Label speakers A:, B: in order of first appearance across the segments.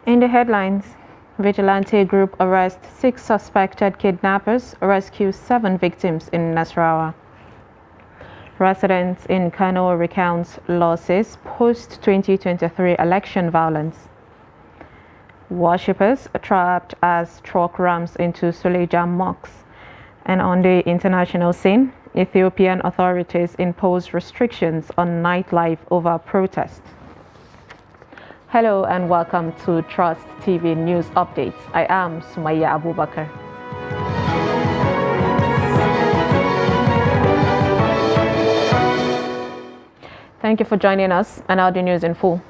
A: In the headlines, vigilante group arrests 6 suspected kidnappers, rescue 7 victims in Nasarawa. Residents in Kano recounts losses post-2023 election violence. Worshippers trapped as truck rams into Suleja mosques. And on the international scene, Ethiopian authorities impose restrictions on nightlife over protest. Hello and welcome to Trust TV News Updates. I am Sumaya Abubakar. Thank you for joining us, and now the news in full.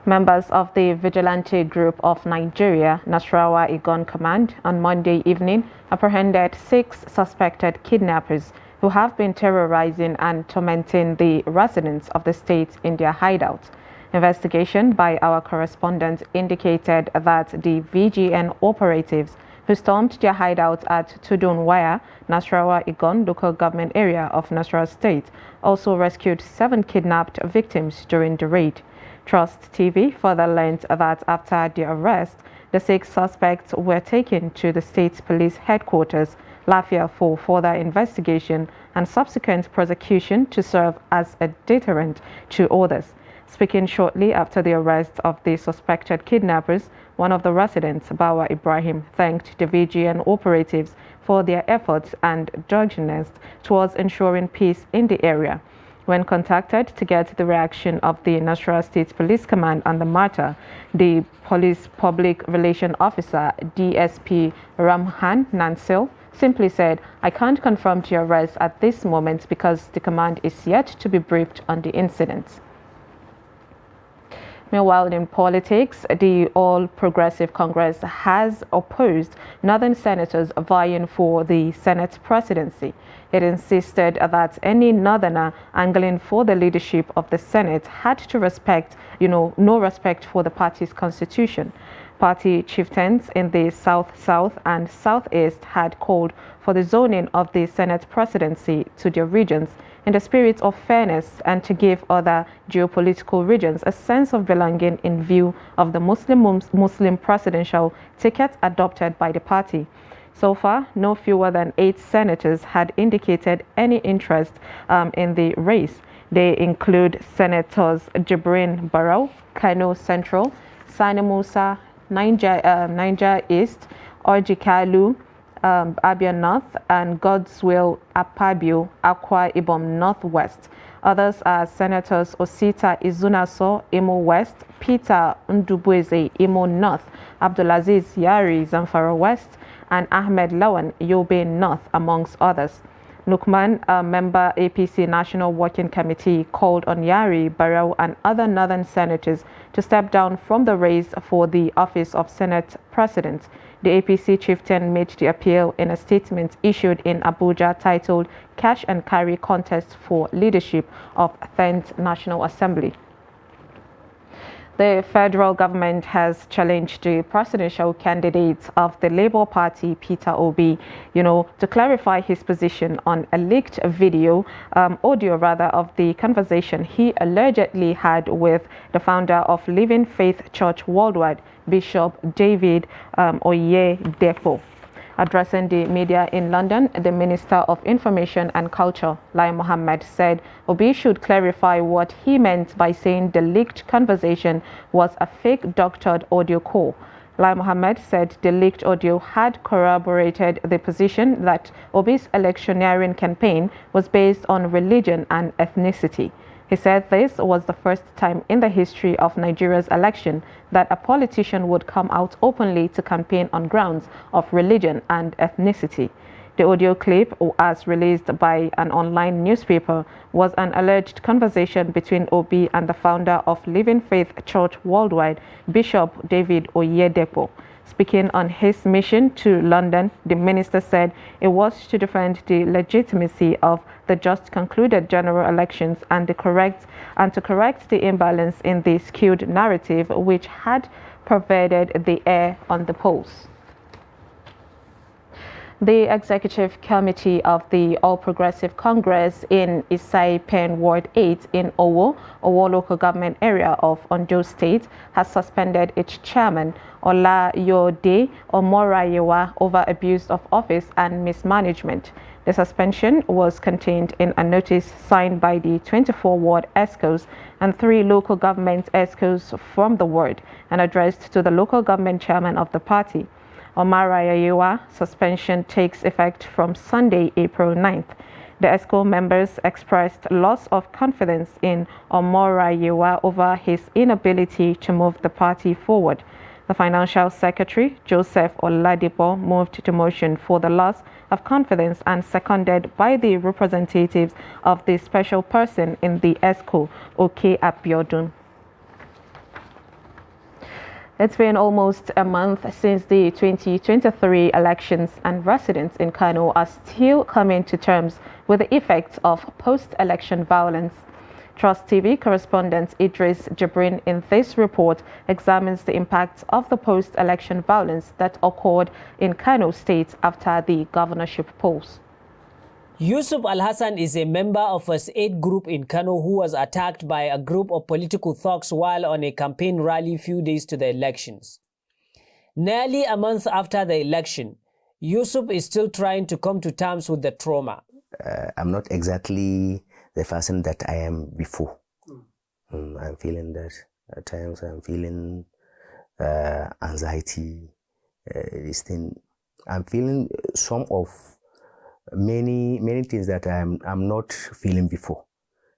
A: Members of the Vigilante Group of Nigeria, Nasarawa Igon Command, on Monday evening apprehended 6 suspected kidnappers who have been terrorizing and tormenting the residents of the state in their hideout. Investigation by our correspondent indicated that the VGN operatives who stormed their hideout at Tudunwaya, Nasarawa Igon local government area of Nasarawa State, also rescued 7 kidnapped victims during the raid. Trust TV further learned that after the arrest, the 6 suspects were taken to the state police headquarters, Lafia, for further investigation and subsequent prosecution to serve as a deterrent to others. Speaking shortly after the arrest of the suspected kidnappers, one of the residents, Bawa Ibrahim, thanked the VGN operatives for their efforts and doggedness towards ensuring peace in the area. When contacted to get the reaction of the Nasarawa State Police Command on the matter, the police public relation officer, DSP Ramhan Nansil, simply said, "I can't confirm the arrest at this moment because the command is yet to be briefed on the incident." Meanwhile, in politics, the All Progressive Congress has opposed Northern senators vying for the Senate presidency. It insisted that any Northerner angling for the leadership of the Senate had to respect, no respect for the party's constitution. Party chieftains in the South and Southeast had called for the zoning of the Senate presidency to their regions in the spirit of fairness and to give other geopolitical regions a sense of belonging in view of the Muslim presidential ticket adopted by the party. So far, no fewer than 8 senators had indicated any interest in the race. They include Senators Jibrin Barrow, Kano Central, Sani Musa, Niger East, Orji Kalu, Abia North, and Godswill Akpabio, Akwa Ibom Northwest. Others are Senators Osita Izunaso, Imo West, Peter Ndubweze, Imo North, Abdulaziz Yari, Zamfara West, and Ahmed Lawan, Yobe North, amongst others. Lukman, a member APC National Working Committee, called on Yari, Barrow, and other northern senators to step down from the race for the office of Senate President. The APC chieftain made the appeal in a statement issued in Abuja titled "Cash and Carry Contest for Leadership of 10th National Assembly." The federal government has challenged the presidential candidate of the Labour Party, Peter Obi, to clarify his position on a leaked audio of the conversation he allegedly had with the founder of Living Faith Church Worldwide, Bishop David Oyedepo. Addressing the media in London, the Minister of Information and Culture, Lai Mohammed, said Obi should clarify what he meant by saying the leaked conversation was a fake doctored audio call. Lai Mohammed said the leaked audio had corroborated the position that Obi's electioneering campaign was based on religion and ethnicity. He said this was the first time in the history of Nigeria's election that a politician would come out openly to campaign on grounds of religion and ethnicity. The audio clip, as released by an online newspaper, was an alleged conversation between Obi and the founder of Living Faith Church Worldwide, Bishop David Oyedepo. Speaking on his mission to London, the minister said it was to defend the legitimacy of the just concluded general elections and to correct the imbalance in the skewed narrative which had pervaded the air on the polls. The Executive Committee of the All Progressive Congress in Isai Pen Ward 8 in Owo local government area of Ondo State, has suspended its chairman, Olayode Omorayewa, over abuse of office and mismanagement. The suspension was contained in a notice signed by the 24 ward ESCOs and 3 local government ESCOs from the ward and addressed to the local government chairman of the party. Omorayewa suspension takes effect from Sunday, April 9th. The ESCO members expressed loss of confidence in Omorayewa over his inability to move the party forward. The Financial Secretary, Joseph Oladipo, moved the motion for the loss of confidence and seconded by the representatives of the special person in the ESCO, Oke Abiodun. It's been almost a month since the 2023 elections, and residents in Kano are still coming to terms with the effects of post-election violence. Trust TV correspondent Idris Jibrin in this report examines the impacts of the post-election violence that occurred in Kano State after the governorship polls.
B: Yusuf Al-Hassan is a member of a 8 group in Kano who was attacked by a group of political thugs while on a campaign rally few days to the elections. Nearly a month after the election, Yusuf is still trying to come to terms with the trauma.
C: I'm not exactly the person that I am before. I'm feeling that at times. I'm feeling anxiety, this thing. I'm feeling some of many things that I'm not feeling before.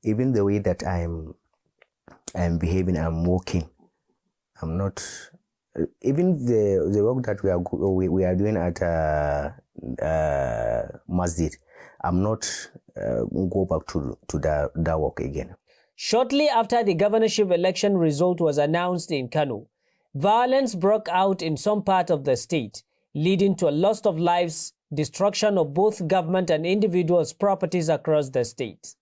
C: Even the way that I'm behaving, I'm walking. I'm not. Even the work that we are doing at Masjid, I'm not go back to that work again.
B: Shortly after the governorship election result was announced in Kano, violence broke out in some part of the state, leading to a loss of lives, destruction of both government and individuals' properties across the state.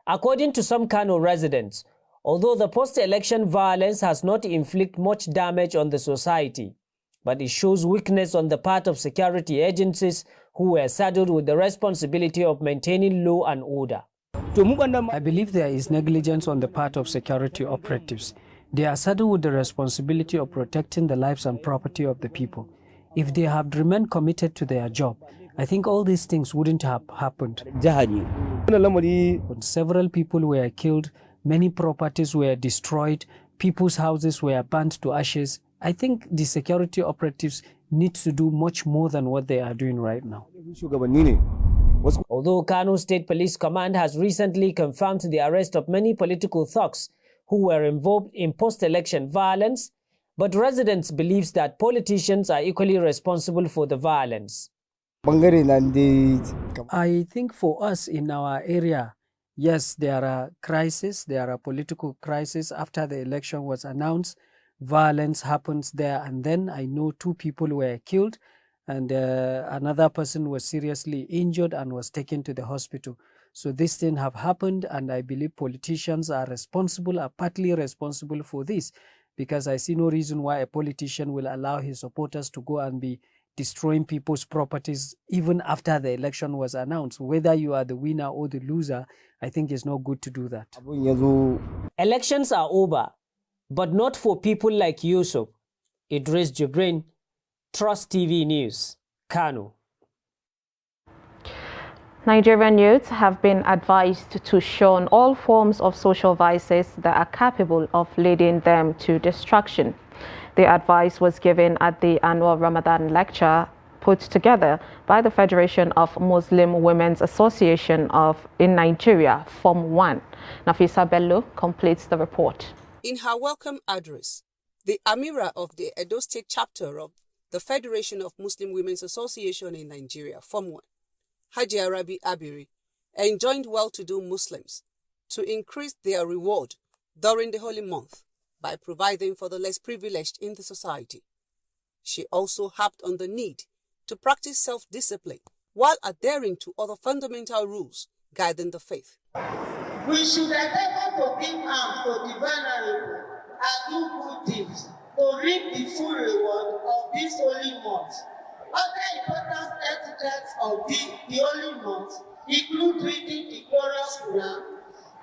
B: According to some Kano residents, although the post-election violence has not inflicted much damage on the society, but it shows weakness on the part of security agencies who were saddled with the responsibility of maintaining law and order.
D: I believe there is negligence on the part of security operatives. They are saddled with the responsibility of protecting the lives and property of the people. If they had remained committed to their job, I think all these things wouldn't have happened. Several people were killed, many properties were destroyed, people's houses were burnt to ashes. I think the security operatives need to do much more than what they are doing right now.
B: Although Kano State Police Command has recently confirmed the arrest of many political thugs who were involved in post-election violence, but residents believe that politicians are equally responsible for the violence.
D: I think for us in our area, yes, there are crises, there are political crises. After the election was announced, violence happens there, and then I know 2 people were killed and another person was seriously injured and was taken to the hospital. So this thing have happened, and I believe politicians are responsible, are partly responsible for this, because I see no reason why a politician will allow his supporters to go and be destroying people's properties even after the election was announced. Whether you are the winner or the loser, I think it's not good to do that.
B: Elections are over, but not for people like Yusuf. Idris Jibrin, Trust TV News, Kano.
A: Nigerian youths have been advised to shun all forms of social vices that are capable of leading them to destruction. The advice was given at the annual Ramadan lecture put together by the Federation of Muslim Women's Association in Nigeria, Form 1. Nafisa Bello completes the report.
E: In her welcome address, the Amira of the Edo State chapter of the Federation of Muslim Women's Association in Nigeria, Form 1, Haji Arabi Abiri, enjoined well-to-do Muslims to increase their reward during the holy month by providing for the less privileged in the society. She also harped on the need to practice self-discipline while adhering to other fundamental rules guiding the faith.
F: We should endeavor to give alms to the vulnerable and do good deeds to reap the full reward of this holy month. Other important etiquettes of the holy month include reading the glorious Quran,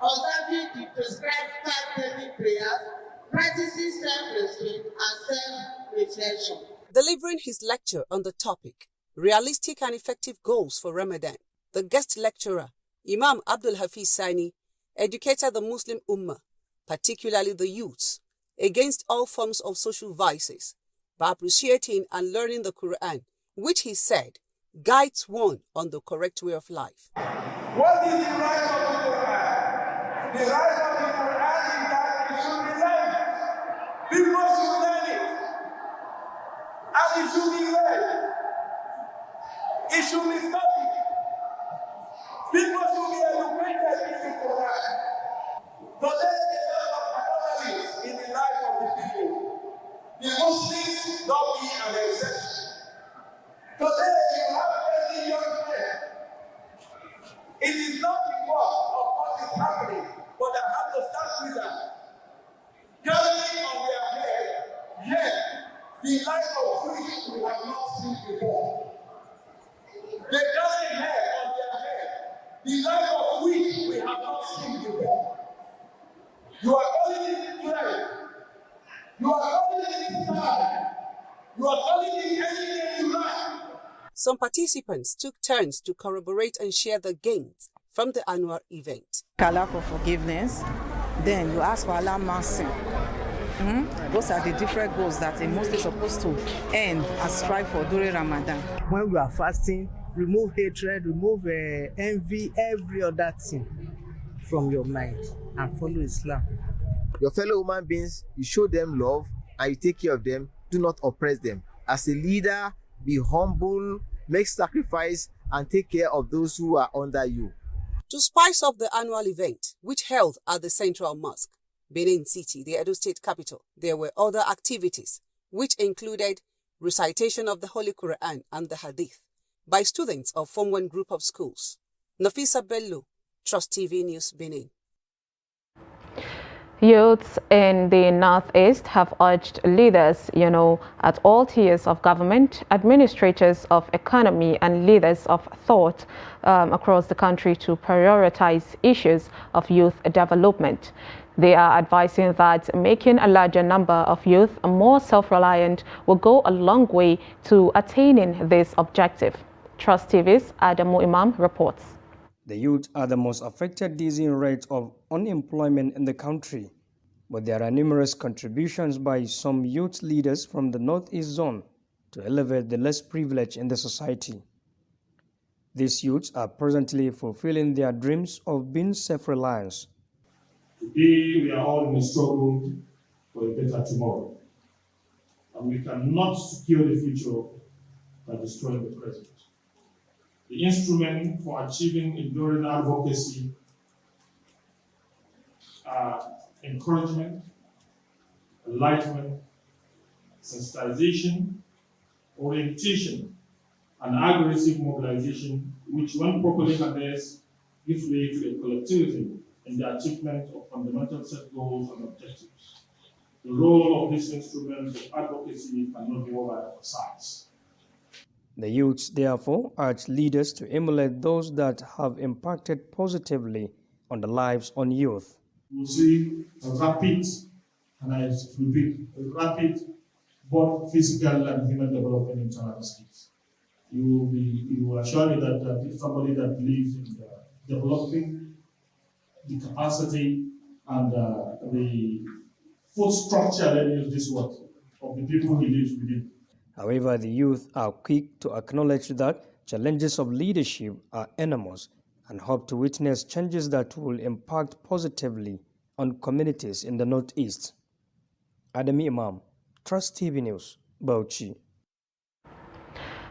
F: observing the prescribed 5 daily prayers, practicing self-restraint and self-reflection.
E: Delivering his lecture on the topic, Realistic and Effective Goals for Ramadan, the guest lecturer, Imam Abdul Hafiz Sani, educated the Muslim Ummah, particularly the youths, against all forms of social vices by appreciating and learning the Quran, which he said guides one on the correct way of life.
G: What is the right of the Quran? The right of the Quran is that it should be learned. People should learn it. And it should be read. It should be studied. People should be educated in the Quran. Today, there are a lot of anomalies in the life of the people. The Muslims don't be an exception. Today, you have many young men. It is not because of what is happening, but I have to start with that. Carrying on their head, the life of which we have not seen before. They carry head on their head, the life of which we have not seen before. You are calling it trend. You are calling it style. You are calling it anything you like.
E: Some participants took turns to corroborate and share the gains from the annual event.
H: Allah for forgiveness, then you ask for Allah mercy. Those are the different goals that a Muslim is supposed to earn and strive for during Ramadan.
I: When we are fasting, remove hatred, remove envy, every other thing from your mind and follow Islam.
J: Your fellow human beings, you show them love and you take care of them. Do not oppress them. As a leader, be humble, make sacrifice, and take care of those who are under you.
E: To spice up the annual event, which held at the Central Mosque, Benin City, the Edo State capital, there were other activities, which included recitation of the Holy Quran and the Hadith by students of Form 1 group of schools. Nafisa Bello, Trust TV News, Benin.
A: Youths in the Northeast have urged leaders, at all tiers of government, administrators of economy and leaders of thought across the country to prioritize issues of youth development. They are advising that making a larger number of youth more self-reliant will go a long way to attaining this objective. Trust TV's Adamu Imam reports.
K: The youth are the most affected dizzying rate of unemployment in the country, but there are numerous contributions by some youth leaders from the Northeast zone to elevate the less privileged in the society. These youths are presently fulfilling their dreams of being self-reliant.
G: Today, we are all in a struggle for a better tomorrow, and we cannot secure the future by destroying the present. The instrument for achieving enduring advocacy are encouragement, enlightenment, sensitization, orientation, and aggressive mobilization, which when properly harnessed gives way to a collectivity in the achievement of fundamental set goals and objectives. The role of this instrument of advocacy cannot be overemphasized.
K: The youths therefore urge leaders to emulate those that have impacted positively on the lives of youth.
G: You will see a rapid, and I repeat, a rapid both physical and human development in China skills. You will assure me that if somebody that believes in developing the capacity and the food structure, let me use this word, of the people he lives within.
K: However, the youth are quick to acknowledge that challenges of leadership are enormous and hope to witness changes that will impact positively on communities in the Northeast. Adami Imam, Trust TV News, Bauchi.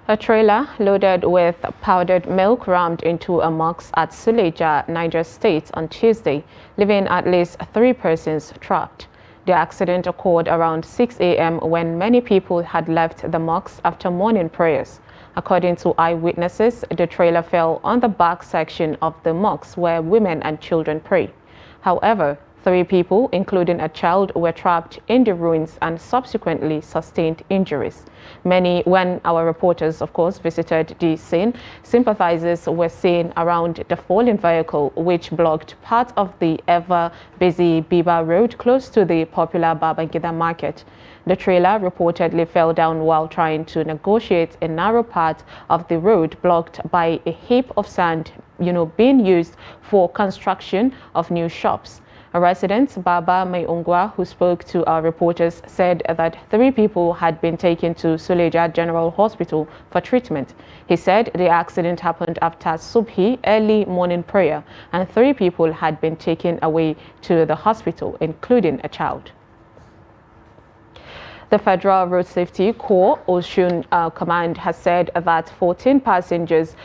A: A trailer loaded with powdered milk rammed into a mosque at Suleja, Niger State on Tuesday, leaving at least 3 persons trapped. The accident occurred around 6 a.m. when many people had left the mosque after morning prayers. According to eyewitnesses, the trailer fell on the back section of the mosque where women and children pray. However, 3 people, including a child, were trapped in the ruins and subsequently sustained injuries. When our reporters, of course, visited the scene, sympathizers were seen around the fallen vehicle, which blocked part of the ever-busy Biba Road close to the popular Babangida market. The trailer reportedly fell down while trying to negotiate a narrow part of the road blocked by a heap of sand, being used for construction of new shops. A resident, Baba Mayungwa, who spoke to our reporters, said that 3 people had been taken to Suleja General Hospital for treatment. He said the accident happened after Subhi, early morning prayer, and 3 people had been taken away to the hospital, including a child. The Federal Road Safety Corps Osun Command has said that 14 passengers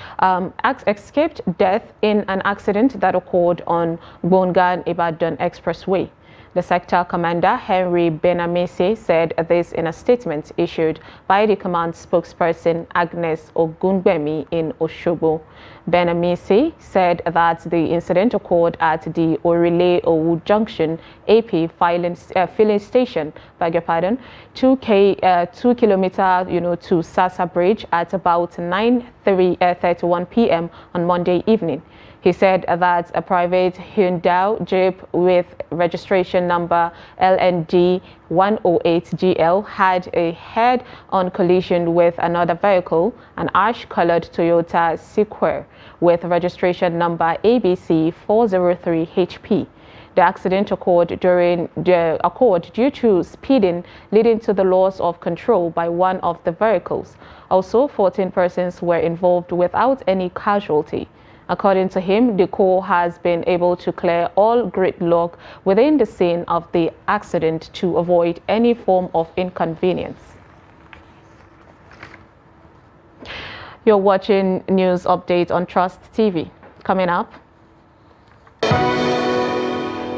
A: escaped death in an accident that occurred on Gbongan-Ibadan Expressway. The sector commander, Henry Benamese, said this in a statement issued by the command spokesperson, Agnes Ogungbemi, in Osogbo. Benamese said that the incident occurred at the Orile Owu Junction AP filling station, 2 kilometers, to Sasa Bridge at about 9:31 p.m. on Monday evening. He said that a private Hyundai Jeep with registration number LND 108GL had a head-on collision with another vehicle, an ash-colored Toyota Sequoia with registration number ABC 403HP. The accident occurred due to speeding, leading to the loss of control by one of the vehicles. Also, 14 persons were involved without any casualty. According to him, the Corps has been able to clear all gridlock within the scene of the accident to avoid any form of inconvenience. You're watching News Update on Trust TV. Coming up,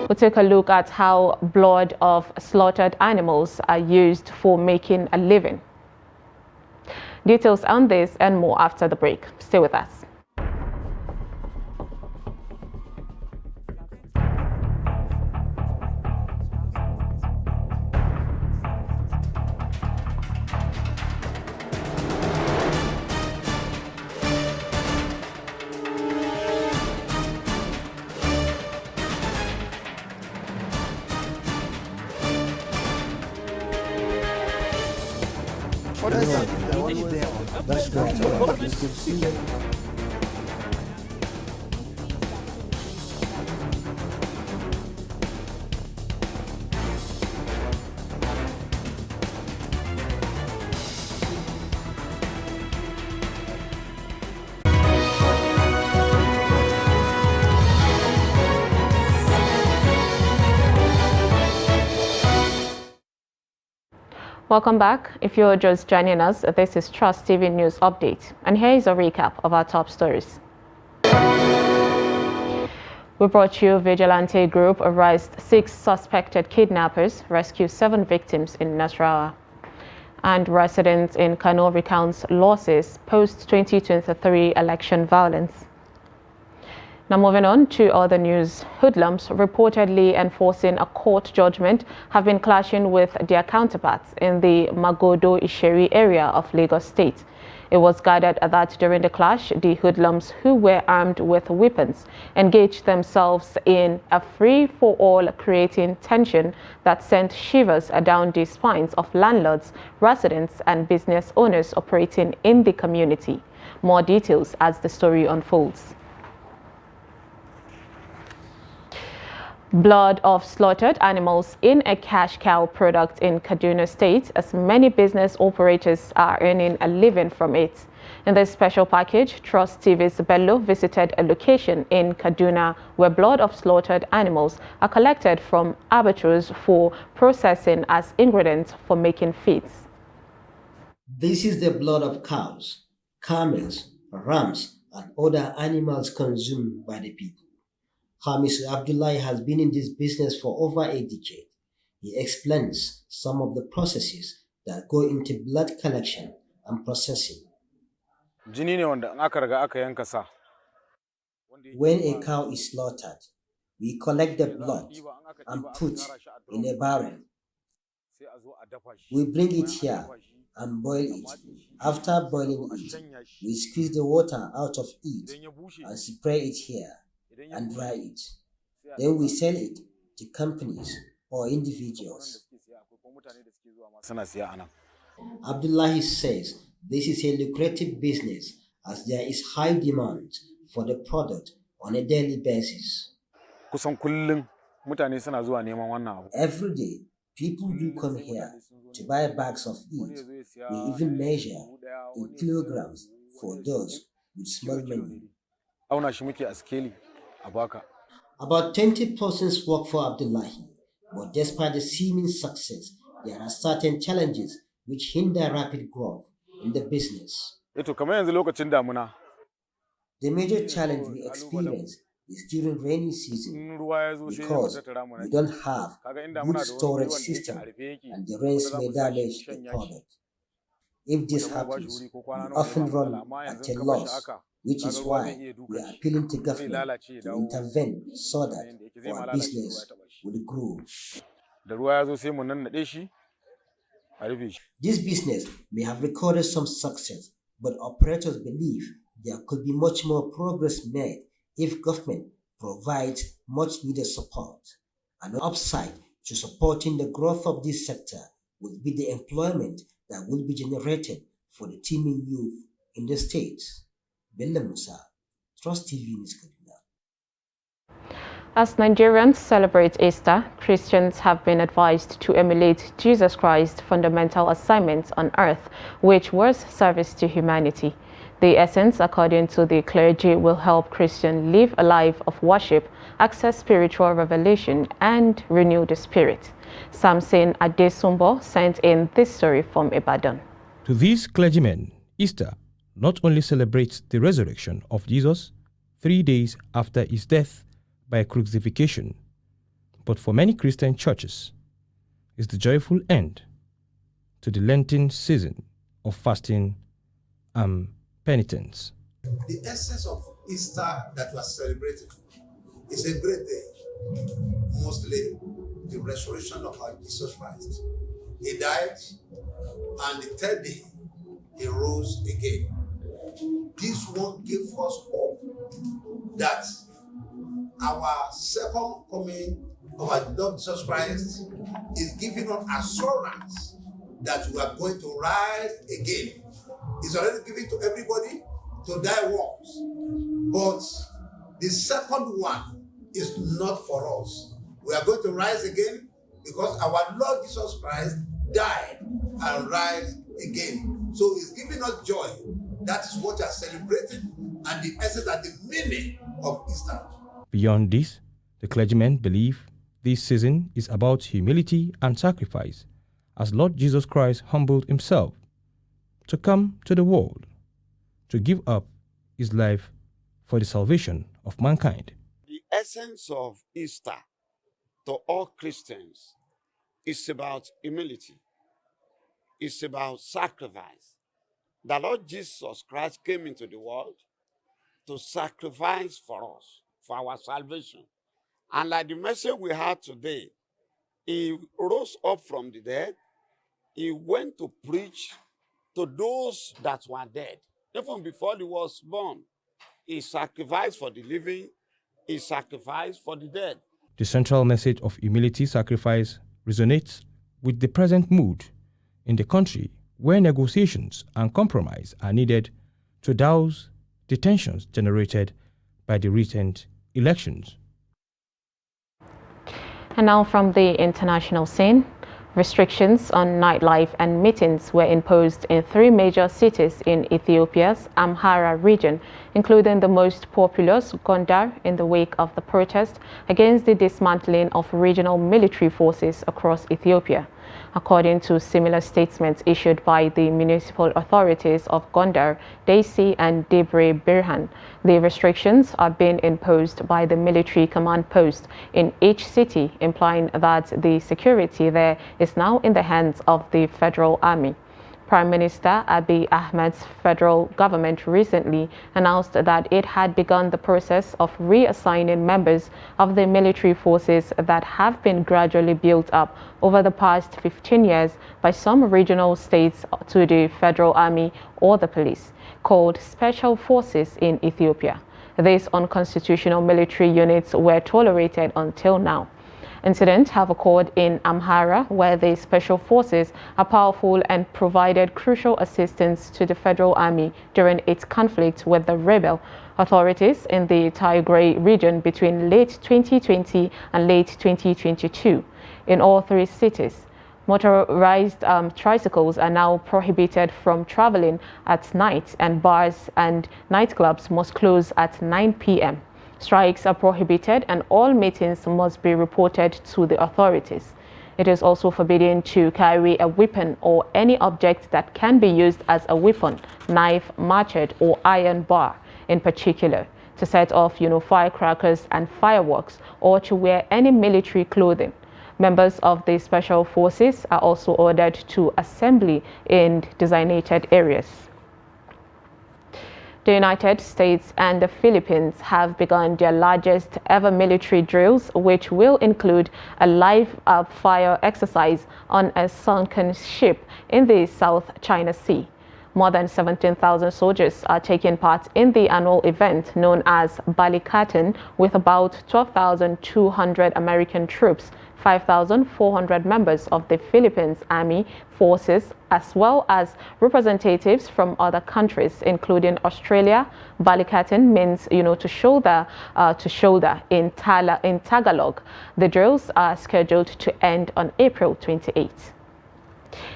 A: we'll take a look at how blood of slaughtered animals are used for making a living. Details on this and more after the break. Stay with us.
L: That's great.
A: Welcome back. If you're just joining us, this is Trust TV News Update, and here is a recap of our top stories. We brought you Vigilante Group arrest 6 suspected kidnappers, rescue 7 victims in Nasarawa. And residents in Kano recounts losses post-2023 election violence. Now moving on to other news, hoodlums reportedly enforcing a court judgment have been clashing with their counterparts in the Magodo Isheri area of Lagos State. It was gathered that during the clash, the hoodlums, who were armed with weapons, engaged themselves in a free-for-all, creating tension that sent shivers down the spines of landlords, residents and business owners operating in the community. More details as the story unfolds. Blood of slaughtered animals in a cash cow product in Kaduna State, as many business operators are earning a living from it. In this special package, Trust TV's Bello visited a location in Kaduna where blood of slaughtered animals are collected from abattoirs for processing as ingredients for making feeds.
M: This is the blood of cows, camels, rams, and other animals consumed by the people. Hamisu Abdullahi has been in this business for over a decade. He explains some of the processes that go into blood collection and processing. When a cow is slaughtered, We collect the blood and put in a barrel. We bring it here and boil it. After boiling it, we squeeze the water out of it and spray it here and dry it. Then we sell it to companies or individuals. Abdullahi says this is a lucrative business as there is high demand for the product on a daily basis. Every day, people do come here to buy bags of it. We even measure in kilograms for those with small money. About 20 persons work for Abdullahi, but despite the seeming success, there are certain challenges which hinder rapid growth in the business. The major challenge we experience is during rainy season because we don't have good storage system and the rains may damage the product. If this happens, we often run at a loss, which is why we are appealing to government to intervene so that our business will grow. This business may have recorded some success, but operators believe there could be much more progress made if government provides much needed support. An upside to supporting the growth of this sector would be the employment that will be generated for the teeming youth in the states. Bello Musa, Trust TV News Kaduna.
A: As Nigerians celebrate Easter, Christians have been advised to emulate Jesus Christ's fundamental assignment on earth, which was service to humanity. The essence, according to the clergy, will help Christians live a life of worship, access spiritual revelation, and renew the spirit. Samson Adesumbo sent in this story from Ibadan.
N: To these clergymen, Easter not only celebrates the resurrection of Jesus 3 days after his death by crucifixion, but for many Christian churches is the joyful end to the Lenten season of fasting and penitence.
O: The essence of Easter that we are celebrating is a great day, mostly the resurrection of our Jesus Christ. He died, and the third day he rose again. This one gives us hope that our second coming of our Lord Jesus Christ is giving us assurance that we are going to rise again. It's already given to everybody to die once, but the second one is not for us. We are going to rise again because our Lord Jesus Christ died and rise again. So it's giving us joy. That is what we are celebrating, and the essence and the meaning of Easter.
N: Beyond this, the clergymen believe this season is about humility and sacrifice, as Lord Jesus Christ humbled himself to come to the world, to give up his life for the salvation of mankind.
P: The essence of Easter to all Christians is about humility. It's about sacrifice. The Lord Jesus Christ came into the world to sacrifice for us, for our salvation. And like the message we had today, he rose up from the dead. He went to preach to those that were dead. Even before he was born, he sacrificed for the living, he sacrificed for the dead.
N: The central message of humility sacrifice resonates with the present mood in the country, where negotiations and compromise are needed to douse the tensions generated by the recent elections.
A: And now from the international scene, restrictions on nightlife and meetings were imposed in 3 major cities in Ethiopia's Amhara region, including the most populous, Gondar, in the wake of the protest against the dismantling of regional military forces across Ethiopia. According to similar statements issued by the municipal authorities of Gondar, Desi, and Debre Birhan, the restrictions are being imposed by the military command post in each city, implying that the security there is now in the hands of the Federal Army. Prime Minister Abiy Ahmed's federal government recently announced that it had begun the process of reassigning members of the military forces that have been gradually built up over the past 15 years by some regional states to the federal army or the police, called Special Forces in Ethiopia. These unconstitutional military units were tolerated until now. Incidents have occurred in Amhara, where the special forces are powerful and provided crucial assistance to the federal army during its conflict with the rebel authorities in the Tigray region between late 2020 and late 2022. In all three cities, motorized tricycles are now prohibited from traveling at night, and bars and nightclubs must close at 9 p.m. Strikes are prohibited and all meetings must be reported to the authorities. It is also forbidden to carry a weapon or any object that can be used as a weapon, knife, machete, or iron bar in particular, to set off firecrackers and fireworks, or to wear any military clothing. Members of the special forces are also ordered to assemble in designated areas. The United States and the Philippines have begun their largest ever military drills, which will include a live fire exercise on a sunken ship in the South China Sea. More than 17,000 soldiers are taking part in the annual event known as Balikatan, with about 12,200 American troops, 5,400 members of the Philippines Army Forces, as well as representatives from other countries, including Australia. Balikatan means, to shoulder in Tagalog. The drills are scheduled to end on April 28.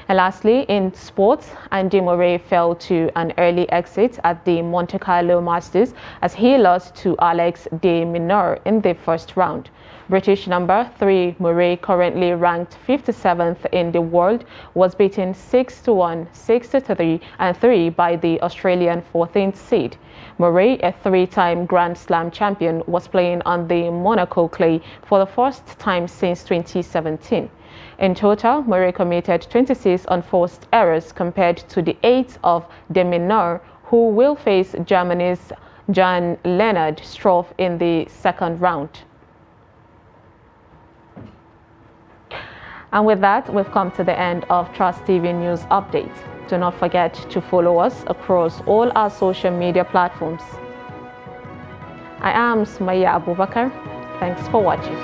A: And lastly, in sports, Andy Murray fell to an early exit at the Monte Carlo Masters as he lost to Alex de Minaur in the first round. British number 3 Murray, currently ranked 57th in the world, was beaten 6-1, 6-3 and 3 by the Australian 14th seed. Murray, a three-time Grand Slam champion, was playing on the Monaco clay for the first time since 2017. In total, Murray committed 26 unforced errors compared to the 8 of de Minaur, who will face Germany's Jan-Lennard Struff in the second round. And with that, we've come to the end of Trust TV News Update. Do not forget to follow us across all our social media platforms. I am Sumaya Abubakar. Thanks for watching.